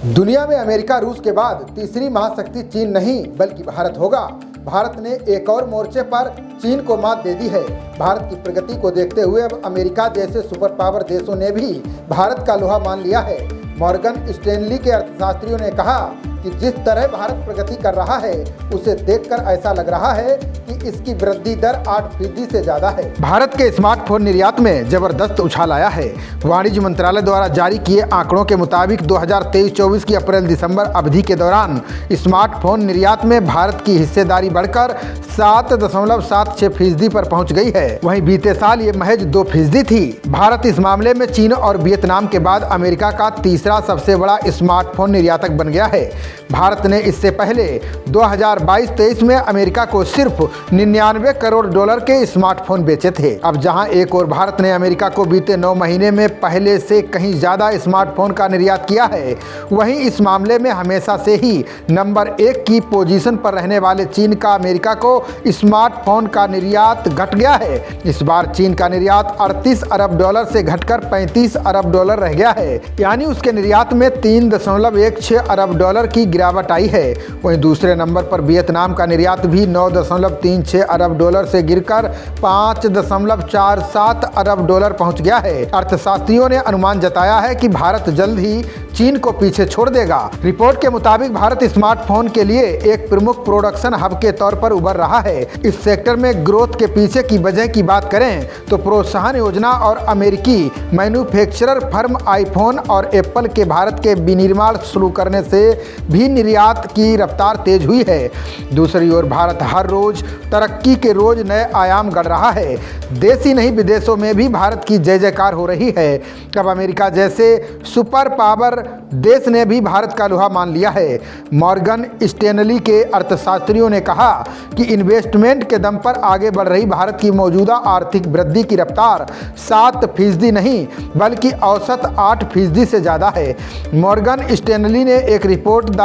दुनिया में अमेरिका रूस के बाद तीसरी महाशक्ति चीन नहीं बल्कि भारत होगा। भारत ने एक और मोर्चे पर चीन को मात दे दी है। भारत की प्रगति को देखते हुए अब अमेरिका जैसे सुपर पावर देशों ने भी भारत का लोहा मान लिया है। मॉर्गन स्टैनली के अर्थशास्त्रियों ने कहा कि जिस तरह भारत प्रगति कर रहा है उसे देखकर ऐसा लग रहा है कि इसकी वृद्धि दर 8% से ज्यादा है। भारत के स्मार्टफोन निर्यात में जबरदस्त उछाल आया है। वाणिज्य मंत्रालय द्वारा जारी किए आंकड़ों के मुताबिक 2023-24 की अप्रैल-दिसंबर अवधि के दौरान स्मार्टफोन निर्यात में भारत की हिस्सेदारी बढ़कर 7.76% पर पहुंच गई है। वहीं बीते साल ये महज 2% थी। भारत इस मामले में चीन और वियतनाम के बाद अमेरिका का तीसरा सबसे बड़ा स्मार्टफोन निर्यातक बन गया है। भारत ने इससे पहले 2022-23 में अमेरिका को सिर्फ $99 करोड़ के स्मार्टफोन बेचे थे। अब जहां एक और भारत ने अमेरिका को बीते 9 महीने में पहले से कहीं ज्यादा स्मार्टफोन का निर्यात किया है, वहीं इस मामले में हमेशा से ही नंबर 1 की पोजीशन पर रहने वाले चीन का अमेरिका को स्मार्टफोन का निर्यात घट गया है। इस बार चीन का निर्यात $38 अरब से घटकर $35 अरब रह गया है, यानी उसके निर्यात में 3.16 अरब की गिरावट आई है। वहीं दूसरे नंबर पर वियतनाम का निर्यात भी 9.36 अरब से गिरकर $5.47 अरब पहुंच गया है। अर्थशास्त्रियों ने अनुमान जताया है कि भारत जल्द ही चीन को पीछे छोड़ देगा। रिपोर्ट के मुताबिक भारत स्मार्टफोन के लिए एक प्रमुख प्रोडक्शन हब के तौर पर उभर रहा है। इस सेक्टर में ग्रोथ के पीछे की वजह की बात करें तो प्रोत्साहन योजना और अमेरिकी मैन्युफैक्चरर फर्म आईफोन और एप्पल के भारत के विनिर्माण शुरू करने से भी निर्यात की रफ्तार तेज हुई है। दूसरी ओर भारत हर रोज तरक्की के रोज नए आयाम गढ़ रहा है। देश ही नहीं विदेशों में भी भारत की जय जयकार हो रही है। अब अमेरिका जैसे सुपर पावर देश ने भी भारत का लोहा मान लिया है। मॉर्गन स्टैनली के अर्थशास्त्रियों ने कहा कि इन्वेस्टमेंट के दम पर आगे बढ़ रही भारत की मौजूदा आर्थिक वृद्धि की रफ्तार 7% नहीं बल्कि औसत 8% से ज़्यादा है। मॉर्गन स्टैनली ने एक report the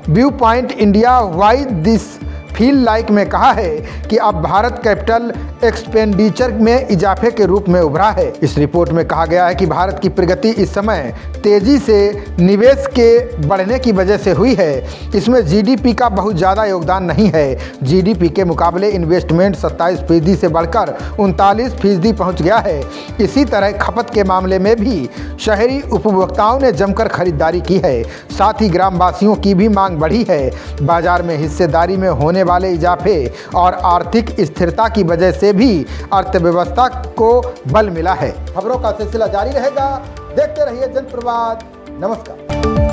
view point India why this feel like में कहा है कि अब भारत कैपिटल एक्सपेंडिचर में इजाफे के रूप में उभरा है। इस रिपोर्ट में कहा गया है कि भारत की प्रगति इस समय तेजी से निवेश के बढ़ने की वजह से हुई है। इसमें जीडीपी का बहुत ज़्यादा योगदान नहीं है। जीडीपी के मुकाबले इन्वेस्टमेंट 27% से बढ़कर 39% पहुंच गया है। इसी तरह खपत के मामले में भी शहरी उपभोक्ताओं ने जमकर खरीदारी की है। साथ ही ग्रामवासियों की भी मांग बढ़ी है। बाजार में हिस्सेदारी में होने वाले इजाफे और आर्थिक स्थिरता की वजह से भी अर्थव्यवस्था को बल मिला है। खबरों का सिलसिला जारी रहेगा। देखते रहिए जनप्रवाद। नमस्कार।